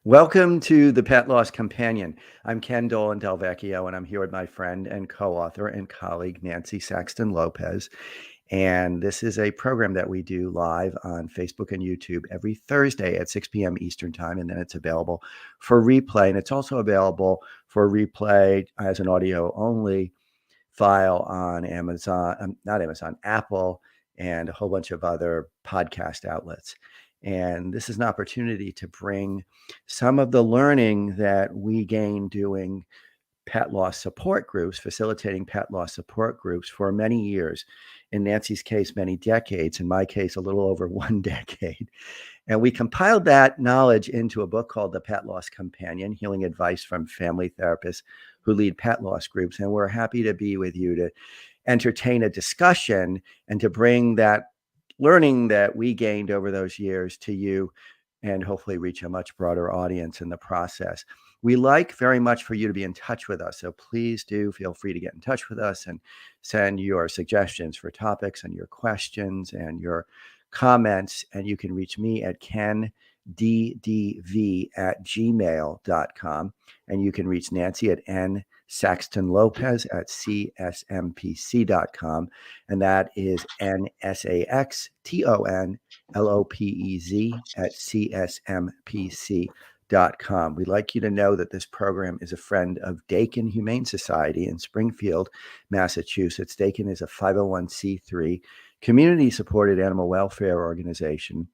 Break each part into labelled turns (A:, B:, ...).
A: Welcome to the Pet Loss Companion. I'm Dolan-Del Vecchio, and I'm here with my friend and co-author and colleague, Nancy Saxton-Lopez. And this is a program that we do live on Facebook and YouTube every Thursday at 6 p.m. Eastern Time, and then it's available for replay. And it's also available for replay as an audio-only file on Apple, and a whole bunch of other podcast outlets. And this is an opportunity to bring some of the learning that we gain doing pet loss support groups, facilitating pet loss support groups for many years. In Nancy's case, many decades. In my case, a little over 1 decade. And we compiled that knowledge into a book called The Pet Loss Companion, Healing Advice from Family Therapists Who Lead Pet Loss Groups. And we're happy to be with you to entertain a discussion and to bring that learning that we gained over those years to you and hopefully reach a much broader audience in the process. We like very much for you to be in touch with us. So please do feel free to get in touch with us and send your suggestions for topics and your questions and your comments. And you can reach me at kenddv@gmail.com. And you can reach Nancy at nsaxtonlopez at csmpc.com. And that is nsaxtonlopez at csmpc.com. We'd like you to know that this program is a friend of Dakin Humane Society in Springfield, Massachusetts. Dakin is a 501c3 community-supported animal welfare organization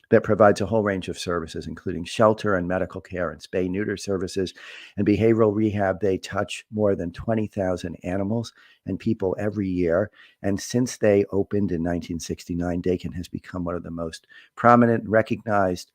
A: that provides a whole range of services, including shelter and medical care and spay-neuter services and behavioral rehab. They touch more than 20,000 animals and people every year. And since they opened in 1969, Dakin has become one of the most prominent, recognized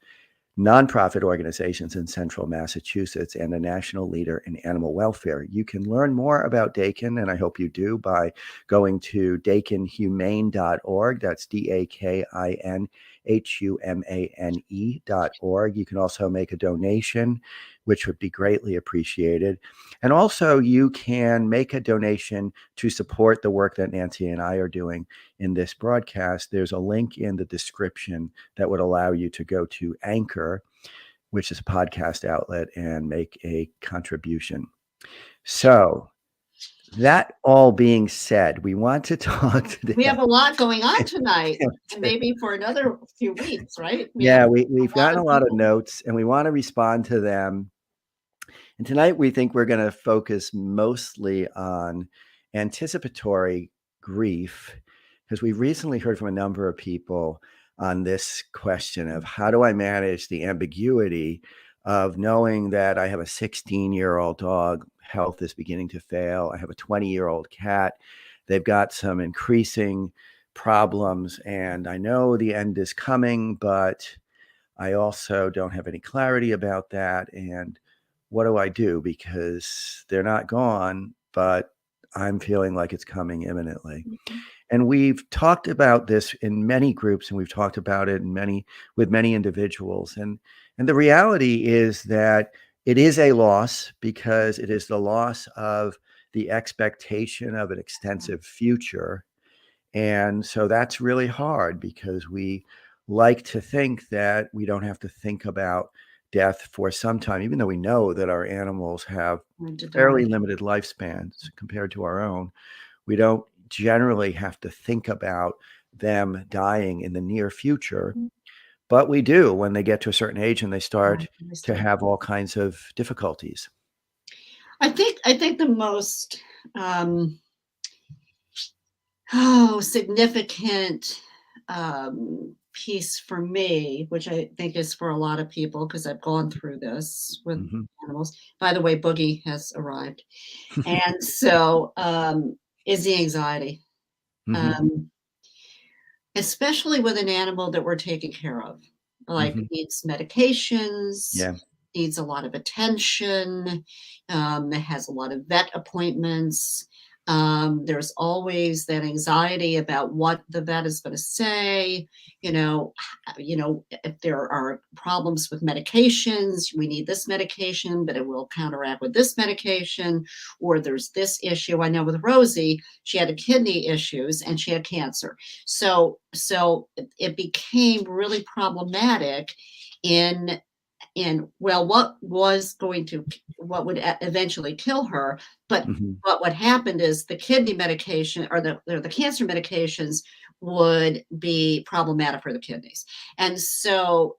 A: nonprofit organizations in central Massachusetts and a national leader in animal welfare. You can learn more about Dakin, and I hope you do, by going to dakinhumane.org. That's dakinhumane.org. You can also make a donation, which would be greatly appreciated. And also you can make a donation to support the work that Nancy and I are doing in this broadcast. There's a link in the description that would allow you to go to Anchor, which is a podcast outlet, and make a contribution. So that all being said, we want to talk today.
B: We have a lot going on tonight, and maybe for another few weeks, right?
A: We've gotten a lot of notes, and we want to respond to them. And tonight we think we're going to focus mostly on anticipatory grief, because we've recently heard from a number of people on this question of how do I manage the ambiguity of knowing that I have a 16-year-old dog, health is beginning to fail. I have a 20-year-old cat. They've got some increasing problems, and I know the end is coming, but I also don't have any clarity about that. And what do I do? Because they're not gone, but I'm feeling like it's coming imminently. Mm-hmm. And we've talked about this in many groups, and we've talked about it with many individuals. And the reality is that it is a loss, because it is the loss of the expectation of an extensive future. And so that's really hard, because we like to think that we don't have to think about death for some time, even though we know that our animals have fairly limited lifespans compared to our own. We don't generally have to think about them dying in the near future, but we do when they get to a certain age and they start to have all kinds of difficulties.
B: I think the most significant piece for me, which I think is for a lot of people, because I've gone through this with animals. By the way, Boogie has arrived. And so is the anxiety. Especially with an animal that we're taking care of, like needs medications, needs a lot of attention, has a lot of vet appointments. There's always that anxiety about what the vet is going to say. If there are problems with medications, we need this medication, but it will counteract with this medication, or there's this issue. I know with Rosie, she had kidney issues and she had cancer. So it became really problematic in in, well, what would eventually kill her, but what happened is the kidney medication or the cancer medications would be problematic for the kidneys. And so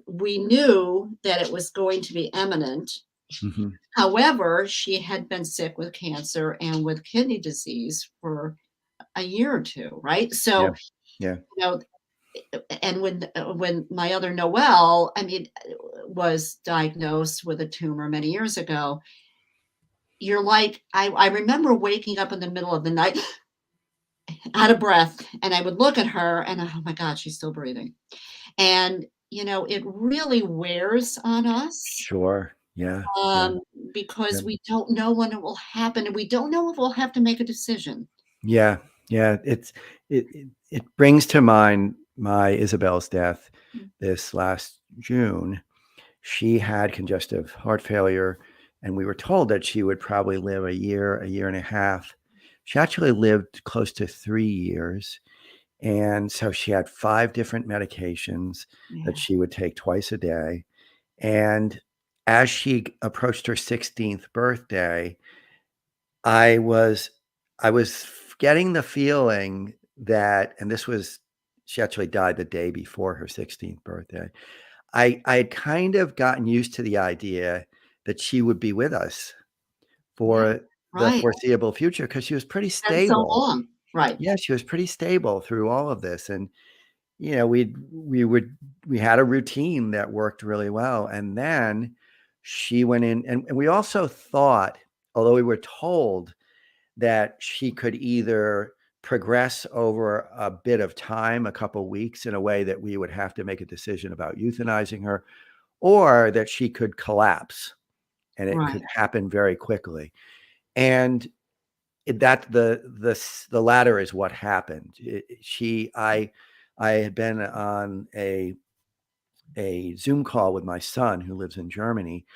B: we knew that it was going to be imminent. However, she had been sick with cancer and with kidney disease for a year or two, right? So,
A: yeah.
B: you know, and when my other Noelle, I mean, was diagnosed with a tumor many years ago, you're like, I remember waking up in the middle of the night, out of breath, and I would look at her and, oh my God, she's still breathing. And, it really wears on us.
A: Sure. Yeah.
B: Because we don't know when it will happen, and we don't know if we'll have to make a decision.
A: Yeah. It brings to mind my Isabel's death this last June. She had congestive heart failure, and we were told that she would probably live a year and a half. She actually lived close to 3 years. And so she had 5 different medications that she would take twice a day. And as she approached her 16th birthday, I was getting the feeling that, and she actually died the day before her 16th birthday. I had kind of gotten used to the idea that she would be with us for the foreseeable future because she was pretty
B: That's so
A: stable.
B: long. Right.
A: Yeah, she was pretty stable through all of this. And, we had a routine that worked really well. And then she went in, and we also thought, although we were told that she could either progress over a bit of time, a couple weeks, in a way that we would have to make a decision about euthanizing her, or that she could collapse and it could happen very quickly. And the latter is what happened. I had been on a Zoom call with my son who lives in Germany,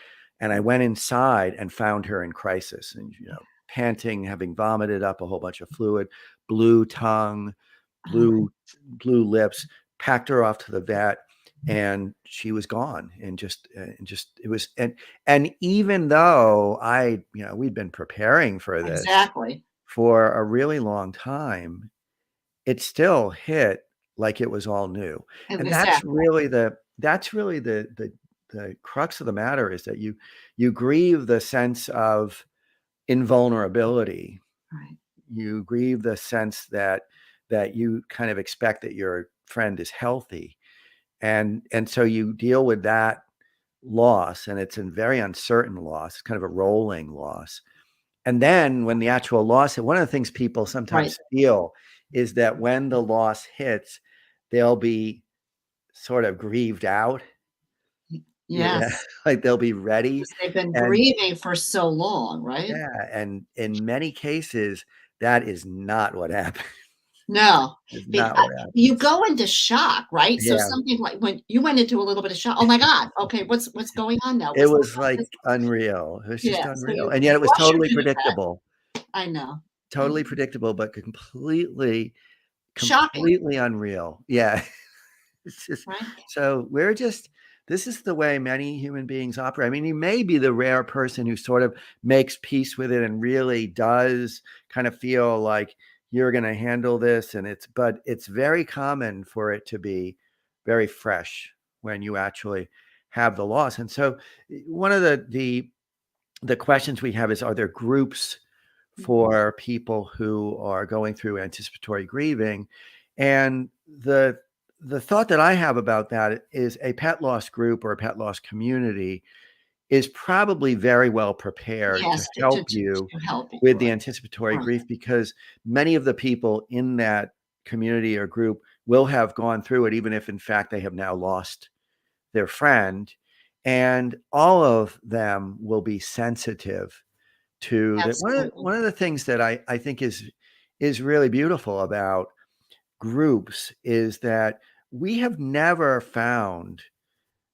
A: and I went inside and found her in crisis and, panting, having vomited up a whole bunch of fluid, blue tongue, blue lips, packed her off to the vet, and she was gone. And it was, and even though we'd been preparing for this for a really long time, it still hit like it was all new. And that's really the crux of the matter, is that you grieve the sense of invulnerability. You grieve the sense that you kind of expect that your friend is healthy. And so you deal with that loss, and it's a very uncertain loss. It's kind of a rolling loss. And then when the actual loss, one of the things people sometimes feel is that when the loss hits, they'll be sort of grieved out.
B: Yes.
A: Like they'll be ready.
B: They've been grieving for so long, right?
A: Yeah. And in many cases, that is not what happens.
B: No.
A: It's not what happens.
B: You go into shock, right? So
A: Yeah.
B: something like when you went into a little bit of shock, oh my God, okay, what's going on now?
A: It was like unreal. It was just unreal. And yet it was totally predictable.
B: I know.
A: Totally predictable, but completely
B: shocking.
A: Unreal. Yeah. It's just, so this is the way many human beings operate. I mean, you may be the rare person who sort of makes peace with it and really does kind of feel like you're going to handle this. But it's very common for it to be very fresh when you actually have the loss. And so one of the questions we have is, are there groups for people who are going through anticipatory grieving? And the thought that I have about that is a pet loss group or a pet loss community is probably very well prepared to help you with the anticipatory grief, because many of the people in that community or group will have gone through it, even if in fact they have now lost their friend. And all of them will be sensitive to that. One of the things that I think is really beautiful about groups is that we have never found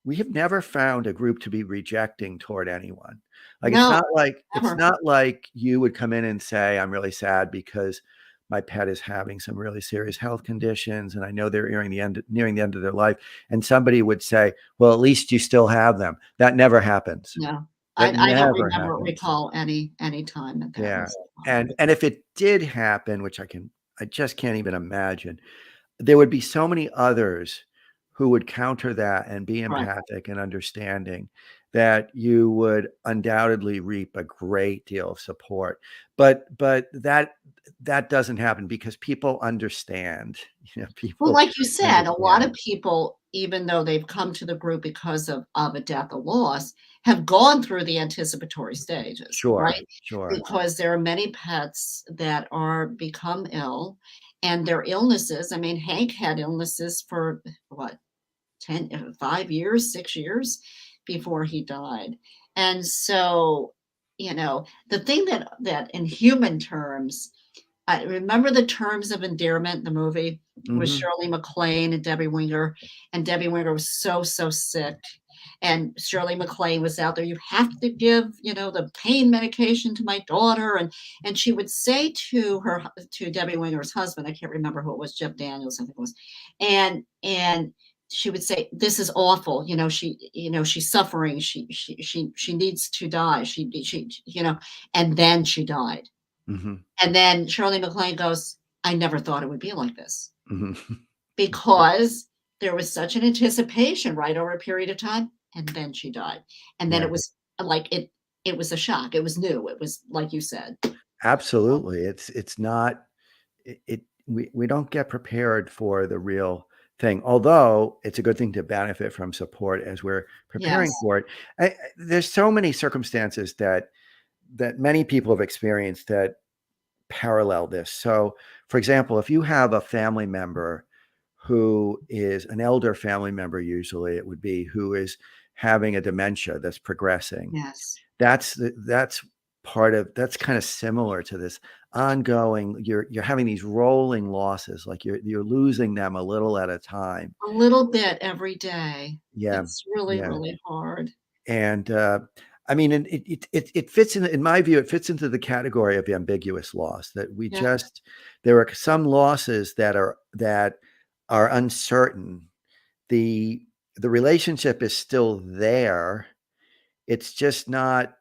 A: a group to be rejecting toward anyone. Like, it's not like you would come in and say, I'm really sad because my pet is having some really serious health conditions, and I know they're nearing the end of their life. And somebody would say, well, at least you still have them. That never happens.
B: No,
A: That
B: I don't
A: never
B: remember
A: happens.
B: recall any time that
A: Yeah.
B: was
A: And if it did happen, which I just can't even imagine, there would be so many others who would counter that and be
B: right.
A: empathic and understanding that you would undoubtedly reap a great deal of support. But that doesn't happen because people understand.
B: Well,
A: People
B: like you said, a lot
A: understand.
B: of people, even though they've come to the group because of a death or loss, have gone through the anticipatory stages,
A: Sure,
B: right?
A: sure.
B: Because there are many pets that are become ill, and their illnesses, I mean, Hank had illnesses for what, 5 years, 6 years before he died. And so, the thing that in human terms, I remember the Terms of Endearment, the movie with
A: Hmm.
B: Shirley MacLaine and Debbie Winger, and Debbie Winger was so sick, and Shirley MacLaine was out there, "You have to give, the pain medication to my daughter," and she would say to Debbie Winger's husband, I can't remember who it was, Jeff Daniels, I think it was, and she would say, "This is awful, she's suffering, she needs to die, and then she died.
A: Hmm.
B: And then Shirley MacLaine goes, "I never thought it would be like this,"
A: Hmm.
B: because there was such an anticipation right over a period of time, and then she died. And then
A: Yeah.
B: it was like it was a shock. It was new. It was like you said.
A: Absolutely. It's not we don't get prepared for the real thing. Although it's a good thing to benefit from support as we're preparing
B: Yes.
A: for it. There's so many circumstances that many people have experienced that parallel this. So, for example, if you have a family member who is an elder family member, usually it would be, who is having a dementia that's progressing,
B: Yes.
A: that's part of that's kind of similar to this ongoing. You're having these rolling losses, like you're losing them a little at a time.
B: A little bit every day.
A: Yeah,
B: It's really,
A: yeah.
B: really hard.
A: And I mean, and it fits in my view. It fits into the category of ambiguous loss, that we
B: Yeah.
A: just there are some losses that are uncertain. The relationship is still there. It's just not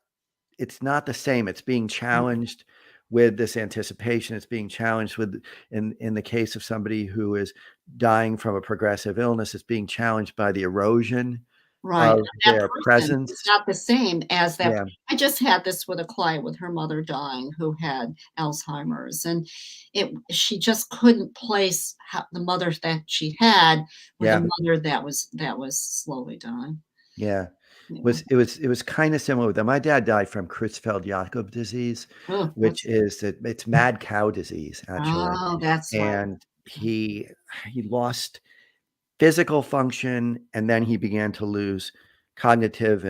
A: it's not the same. It's being challenged with this anticipation. It's being challenged with, in the case of somebody who is dying from a progressive illness, it's being challenged by the erosion
B: Right,
A: of
B: and that
A: their
B: person is
A: presence.
B: not the same as that.
A: Yeah,
B: I just had this with a client with her mother dying who had Alzheimer's, and she just couldn't place how the mother that she had with a
A: yeah,
B: mother that was slowly dying.
A: yeah.
B: Yeah.
A: It was kind of similar with them. My dad died from Creutzfeldt-Jakob disease,
B: Oh,
A: which is that it's mad cow disease, actually.
B: that's right.
A: And he lost physical function, and then he began to lose cognitive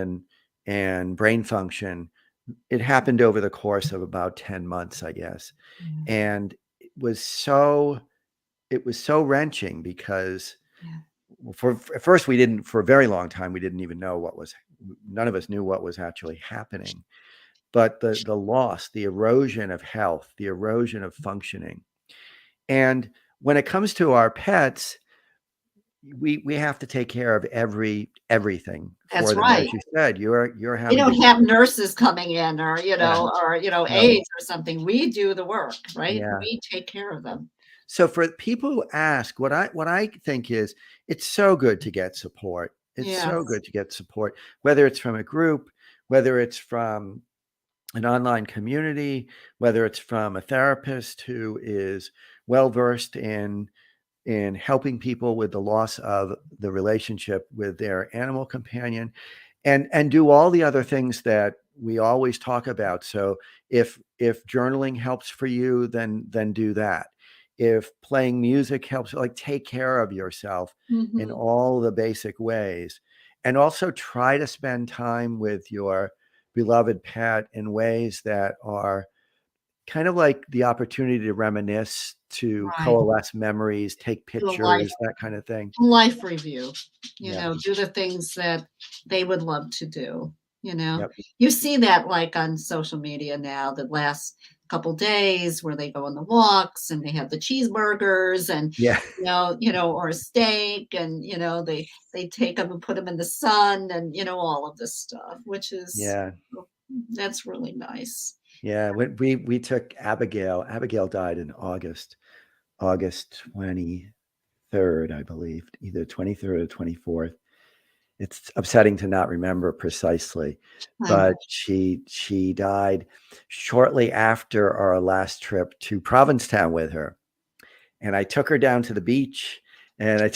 A: and brain function. It happened over the course of about 10 months, I guess.
B: Yeah,
A: And it was so wrenching because,
B: yeah.
A: well, at first we didn't for a very long time, we didn't even know none of us knew what was actually happening. But the loss, the erosion of health, the erosion of functioning. And when it comes to our pets, we have to take care of everything for
B: That's
A: them. As
B: right.
A: you said, you're
B: We
A: having to
B: don't have nurses coming in or,
A: yeah, no,
B: aides or something. We do the work, right?
A: yeah.
B: We take care of them.
A: So for people who ask, what I think is, it's so good to get support. It's so
B: Yes.
A: good to get support, whether it's from a group, whether it's from an online community, whether it's from a therapist who is well versed in helping people with the loss of the relationship with their animal companion, and do all the other things that we always talk about. So if journaling helps for you, then do that. If playing music helps, like, take care of yourself in
B: Mhm.
A: all the basic ways. And also try to spend time with your beloved pet in ways that are kind of like the opportunity to reminisce, to
B: Right.
A: coalesce memories, take
B: Do a life
A: pictures, that kind of thing.
B: life review,
A: Yeah.
B: do the things that they would love to do, you know?
A: Yep.
B: You see that, like, on social media now, the last couple days where they go on the walks and they have the cheeseburgers and
A: Yeah.
B: or a steak, and they take them and put them in the sun, and all of this stuff, which is
A: Yeah.
B: that's really nice.
A: Yeah. When we took Abigail. Abigail died in August 23rd, I believe, either 23rd or 24th. It's upsetting to not remember precisely,
B: I know.
A: but she died shortly after our last trip to Provincetown with her. And I took her down to the beach, and I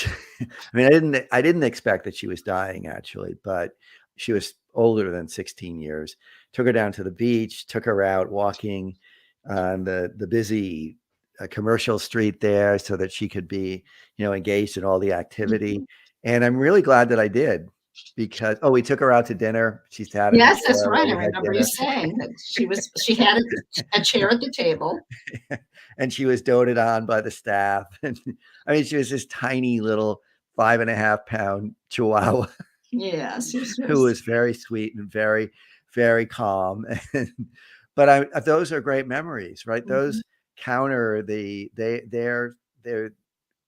A: mean, I didn't expect that she was dying, actually, but she was older than 16 years. Took her down to the beach, took her out walking on the busy commercial street there so that she could be, engaged in all the activity.
B: Mhm.
A: And I'm really glad that I did, because we took her out to dinner. She sat in a
B: Yes, that's
A: chair
B: right.
A: while
B: I
A: we had
B: remember you
A: dinner.
B: saying that she had a chair at the table.
A: And she was doted on by the staff. And I mean, she was this tiny little 5.5 pound chihuahua
B: Yes, yes,
A: who
B: yes.
A: was very sweet and very, very calm. But those are great memories, right?
B: Mhm.
A: Those counter they're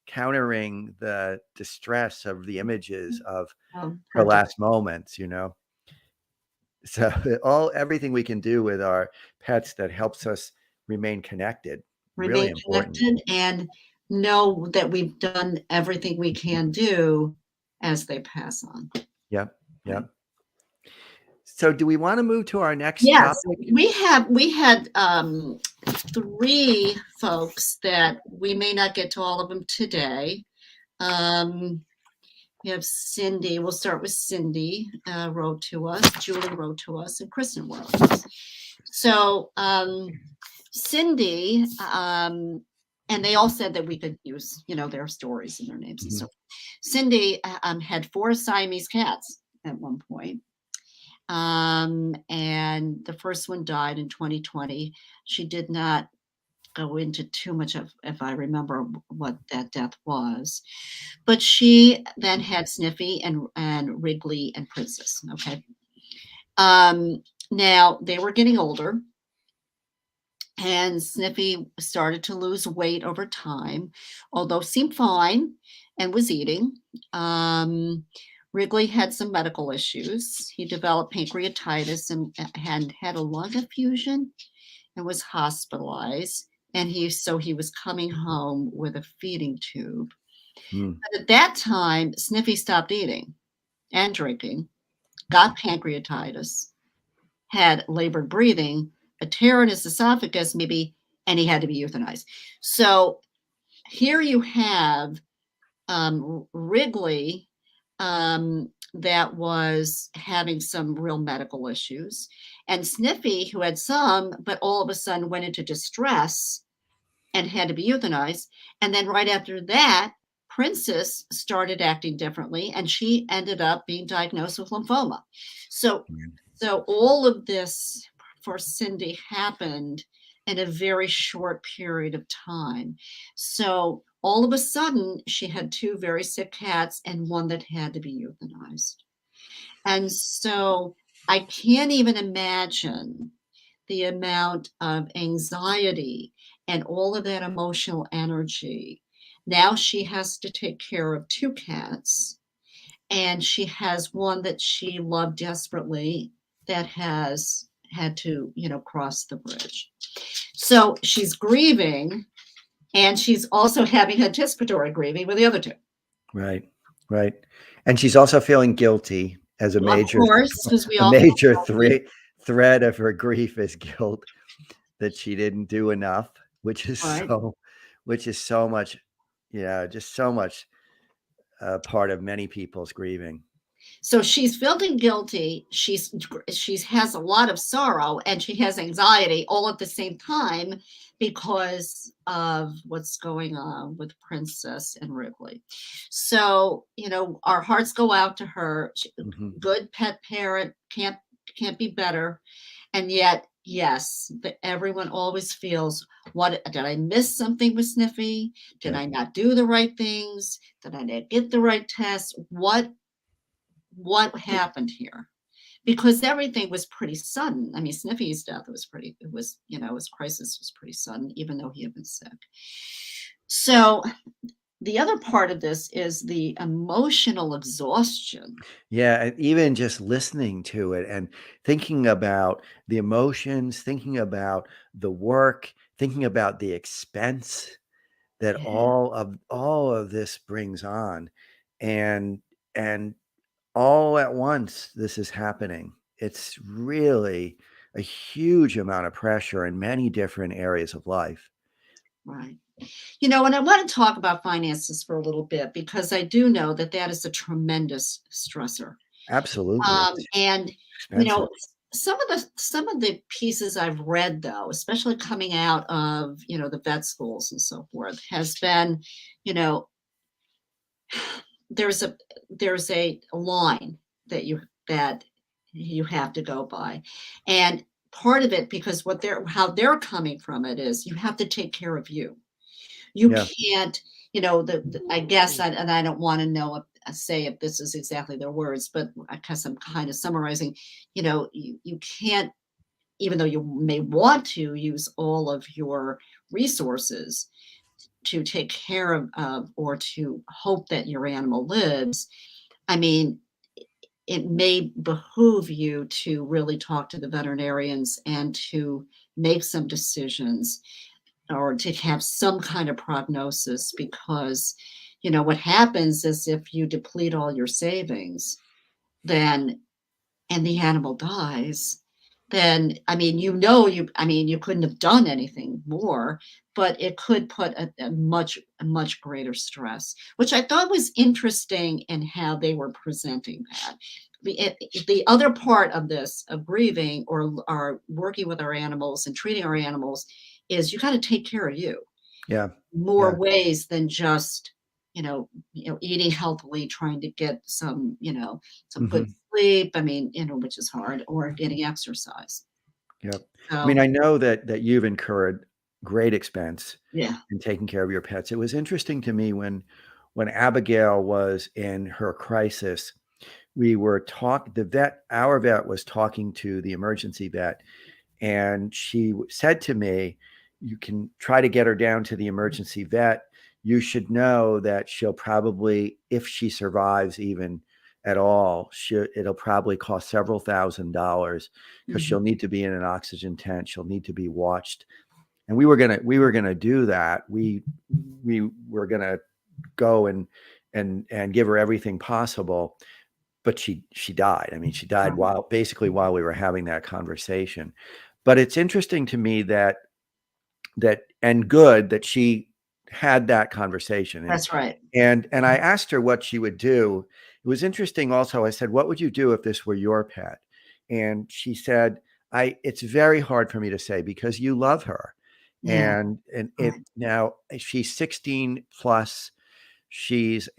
A: countering the distress of the images of her
B: Prejudice.
A: last moments. So everything we can do with our pets that helps us remain connected, really
B: Remain
A: important.
B: connected and know that we've done everything we can do as they pass on.
A: Yep,
B: Right.
A: yep. So do we want to move to our next
B: Yes,
A: topic?
B: we had 3 folks that we may not get to all of them today. Um, we have Cindy. We'll start with Cindy. Wrote to us. Julie wrote to us, and Kristen wrote to us. So Cindy, and they all said that we could use, their stories and their names and
A: Mhm.
B: so. Cindy had 4 Siamese cats at one point. And the first one died in 2020. She did not go into too much of, if I remember what that death was, but she then had Sniffy and Wrigley and Princess. Okay. Now they were getting older, and Sniffy started to lose weight over time, although seemed fine and was eating. Um, Wrigley had some medical issues. He developed pancreatitis and had a lung effusion and was hospitalized. And he was coming home with a feeding tube.
A: Mm.
B: But at that time, Sniffy stopped eating and drinking, got pancreatitis, had labored breathing, a tear in his esophagus, maybe, and he had to be euthanized. So here you have Wrigley that was having some real medical issues, and Sniffy, who had some, but all of a sudden went into distress and had to be euthanized. And then right after that, Princess started acting differently, and she ended up being diagnosed with lymphoma. So,
A: Mm.
B: so all of this for Cindy happened in a very short period of time. So all of a sudden, she had 2 very sick cats and one that had to be euthanized. And so I can't even imagine the amount of anxiety and all of that emotional energy. Now she has to take care of 2 cats, and she has one that she loved desperately that has had to, cross the bridge. So she's grieving, and she's also having anticipatory grieving with the other 2.
A: Right, right. And she's also feeling guilty as a
B: Of
A: major
B: course, because we
A: a
B: all feel
A: major
B: guilty.
A: thread of her grief is guilt that she didn't do enough,
B: Right.
A: which is so much, just so much part of many people's grieving.
B: So she's feeling guilty. She has a lot of sorrow, and she has anxiety all at the same time because of what's going on with Princess and Wrigley. So, our hearts go out to her.
A: Mhm.
B: Good pet parent, can't be better. And yet, yes, everyone always feels, what did I miss something with Sniffy? Did
A: Yeah,
B: I not do the right things? Did I not get the right tests? What happened here? because everything was pretty sudden. I mean, Sniffy's death was his crisis was pretty sudden, even though he had been sick. So the other part of this is the emotional exhaustion.
A: Yeah, and even just listening to it and thinking about the emotions, thinking about the work, thinking about the expense that
B: Yeah,
A: all of this brings on, and and all at once this is happening. It's really a huge amount of pressure in many different areas of life.
B: right. And I want to talk about finances for a little bit because I do know that that is a tremendous stressor.
A: Absolutely, it's
B: And you
A: expensive.
B: know, some of the pieces I've read though, especially coming out of the vet schools and so forth, has been, you know, there's a there's a line that you have to go by, and part of it because how they're coming from it is you have to take care of you. You
A: Yeah,
B: can't, I guess, and I don't want to know say if this is exactly their words, but I guess I'm kind of summarizing. You can't, even though you may want to use all of your resources to take care of or to hope that your animal lives. I mean, it may behoove you to really talk to the veterinarians and to make some decisions or to have some kind of prognosis because what happens is if you deplete all your savings then and the animal dies, then I mean you couldn't have done anything more, but it could put a much greater stress, which I thought was interesting in how they were presenting that. The other part of this of grieving or working with our animals and treating our animals is you got to take care of you
A: yeah,
B: more
A: yeah.
B: ways than just eating healthily, trying to get some good
A: Mhm.
B: sleep. I mean, which is hard, or getting exercise.
A: Yep. I mean,
B: So
A: I know that you've incurred great expense
B: yeah.
A: in taking care of your pets. It was interesting to me when Abigail was in her crisis, we were our vet was talking to the emergency vet, and she said to me, "You can try to get her down to the emergency vet. You should know that she'll probably, if she survives even at all, it'll probably cost several $1,000s because
B: Mhm.
A: she'll need to be in an oxygen tent. She'll need to be watched." And we were gonna do that. We were gonna go and give her everything possible, but she died. I mean, she died
B: Right.
A: while we were having that conversation. But it's interesting to me that and good that she had that conversation,
B: That's right.
A: and I asked her what she would do. It was interesting also. I said, "What would you do if this were your pet?" And she said, "I It's very hard for me to say because you love her."
B: Yeah.
A: And it
B: Right.
A: now she's 16 plus. She's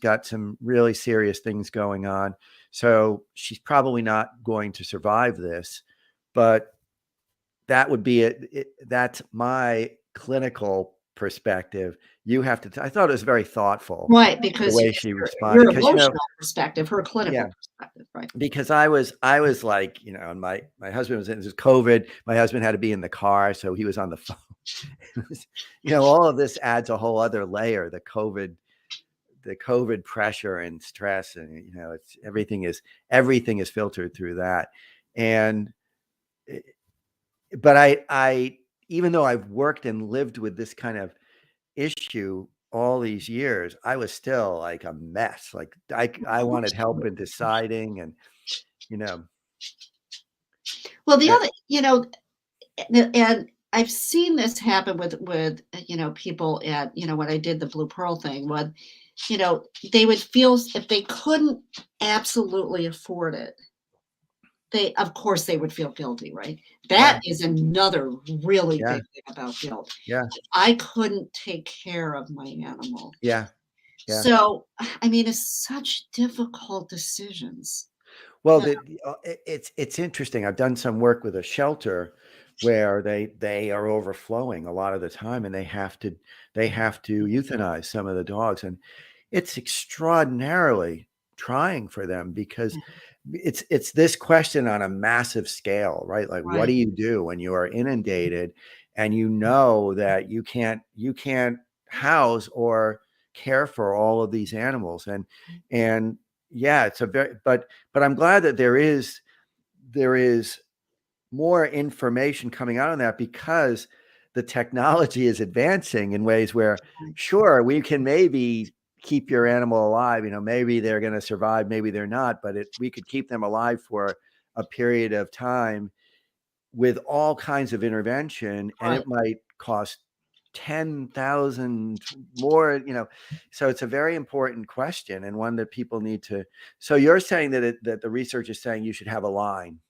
A: got some really serious things going on. So she's probably not going to survive this, but that would be that's my clinical perspective. You have to I thought it was very thoughtful
B: Right,
A: the
B: because
A: way she
B: your
A: responded because,
B: emotional perspective, her
A: yeah,
B: clinical perspective, right.
A: because I was like, and my husband was in this was COVID. My husband had to be in the car, so he was on the phone. It was, all of this adds a whole other layer, the COVID pressure and stress, and it's everything is filtered through that. And eh, but I even though I've worked and lived with this kind of issue all these years, I was still like a mess. Like
B: Of
A: I wanted
B: course you
A: help
B: would.
A: in deciding, and you know,
B: Well, the
A: eh,
B: other and I've seen this happen with people at when I did the Blue Pearl thing, when they would feel if they couldn't absolutely afford it, they of course they would feel guilty, right?
A: yeah,
B: That is another really
A: yeah,
B: big thing about guilt.
A: yeah,
B: I couldn't take care of my animal.
A: yeah, yeah.
B: So, I mean, it's such difficult decisions.
A: Well,
B: Yeah.
A: it's interesting. I've done some work with a shelter where they are overflowing a lot of the time, and they have to euthanize some of the dogs, and it's extraordinarily trying for them, because it's this question on a massive scale, right? Like, what do
B: Right.
A: you do when you are inundated and you know that you can't house or care for all of these animals? And yeah, it's a very, but I'm glad that there is more information coming out on that, because the technology is advancing in ways where, sure, we can maybe keep your animal alive. Maybe they're going to survive, maybe they're not, but we could keep them alive for a period of time with all kinds of intervention, and
B: Right.
A: it might cost 10,000 more, so it's a very important question, and one that people need to. So you're saying that the research is saying you should have a line.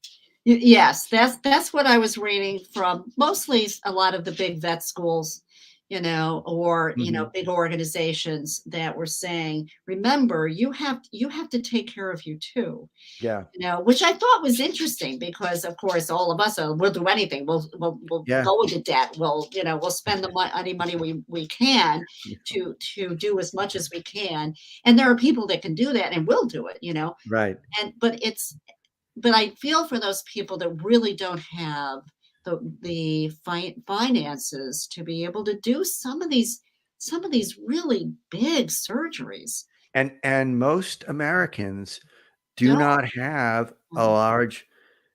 B: Yes, that's what I was reading from mostly a lot of the big vet schools, or big organizations that were saying, remember, you have to take care of you too.
A: Yeah.
B: Which I thought was interesting because, of course, all of us we'll do anything. We'll
A: Yeah.
B: go into debt. We'll spend any money we can to do as much as we can. And there are people that can do that and will do it.
A: Right.
B: But I feel for those people that really don't have the finances to be able to do some of these really big surgeries.
A: And most Americans do
B: No,
A: not have a large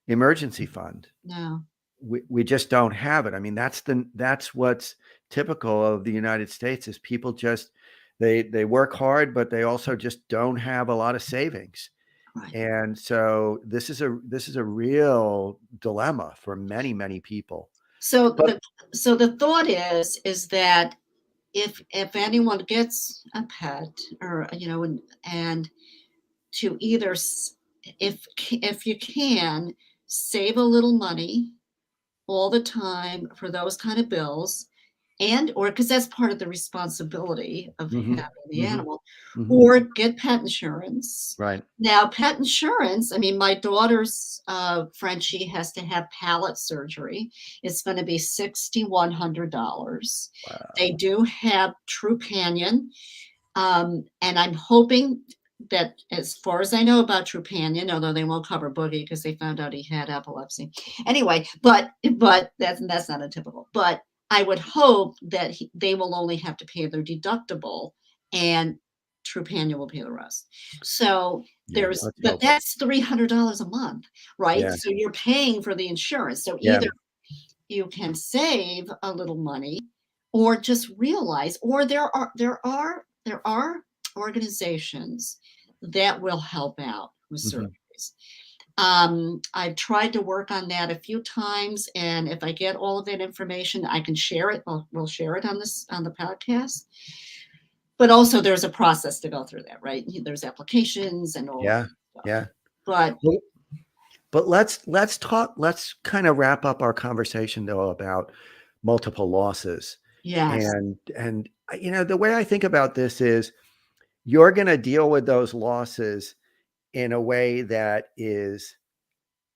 A: emergency fund.
B: no,
A: We just don't have it. I mean, that's what's typical of the United States, is people just they work hard, but they also just don't have a lot of savings.
B: right.
A: And so this is a real dilemma for many, many people.
B: So
A: But
B: the thought is that if anyone gets a pet, or and to either if you can save a little money all the time for those kind of bills, and or because that's part of the responsibility of
A: mhm,
B: having the
A: mhm,
B: animal,
A: mhm,
B: or get pet insurance.
A: right.
B: Now, pet insurance, I mean, my daughter's Frenchie has to have palate surgery. It's going to be $6,100. They
A: Wow.
B: do have Trupanion, and I'm hoping that, as far as I know about Trupanion, although they won't cover Boogie because they found out he had epilepsy. Anyway, but that's not a typical. But I would hope that they will only have to pay their deductible, and Trupanion will pay the rest. So
A: Yeah, let's
B: but
A: hope.
B: that's $300 a month, right?
A: Yeah,
B: So you're paying for the insurance. So
A: yeah.
B: either you can save a little money, or just realize, or there are organizations that will help out with
A: Mhm.
B: surgeries. I've tried to work on that a few times, and if I get all of that information, I can share it. We'll share it on the podcast. But also, there's a process to go through that, right? There's applications and all of
A: Yeah,
B: that stuff.
A: yeah.
B: But
A: Well, but let's kind of wrap up our conversation, though, about multiple losses.
B: yes,
A: And the way I think about this is, you're going to deal with those losses in a way that is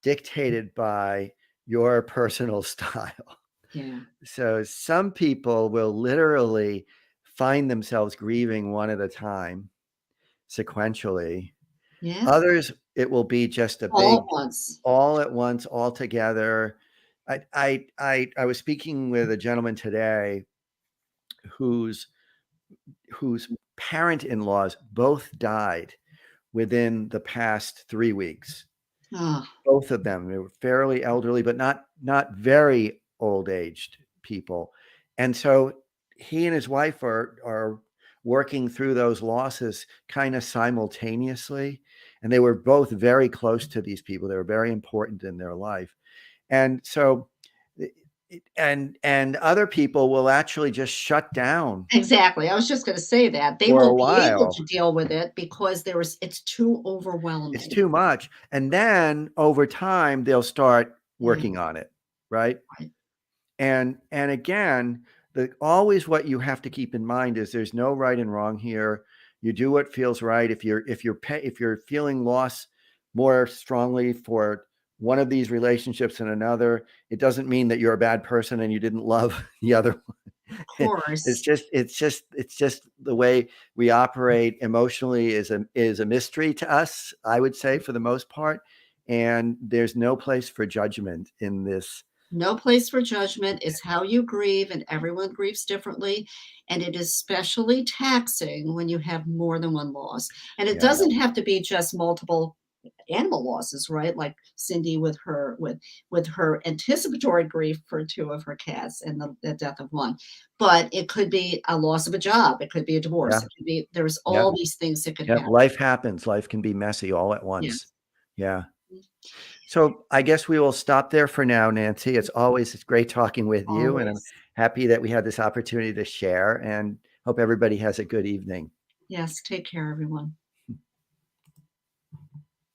A: dictated by your personal style.
B: yeah,
A: So some people will literally find themselves grieving one at a time, sequentially.
B: yeah,
A: Others, it will be just a
B: all at
A: big,
B: once.
A: all at once, all together. I was speaking with a gentleman today whose parent-in-laws both died within the past 3 weeks.
B: Oh,
A: Both of them, they were fairly elderly, but not very old-aged people. And so he and his wife are working through those losses kinda simultaneously, and they were both very close to these people. They were very important in their life. And so and other people will actually just shut down
B: exactly. I was just going to say that they
A: for a
B: won't be able
A: while.
B: to deal with it because it's too
A: It's
B: overwhelming.
A: too much, and then over time, they'll start
B: Yeah,
A: working on it, right?
B: right.
A: And again, the always what you have to keep in mind is there's no right and wrong here. You do what feels right. If you're feeling loss more strongly for one of these relationships than another, it doesn't mean that you're a bad person and you didn't love the other one.
B: Of course.
A: It's just the way we operate emotionally is a mystery to us, I would say, for the most part. And there's no place for judgment in this.
B: No place for judgment. Is how you grieve, and everyone grieves differently. And it is especially taxing when you have more than one loss. And it
A: Yeah.
B: doesn't have to be just multiple animal losses, right? Like Cindy with her anticipatory grief for two of her cats and the death of one. But it could be a loss of a job. It could be a divorce.
A: Yeah.
B: It could be there's
A: Yeah.
B: all these things that could
A: Yep.
B: happen.
A: Life happens. Life can be messy all at once.
B: Yes.
A: Yeah. So I guess we will stop there for now, Nancy. It's great talking with you, and I'm
B: Always.
A: happy that we had this opportunity to share, and hope everybody has a good evening.
B: Yes. Take care, everyone.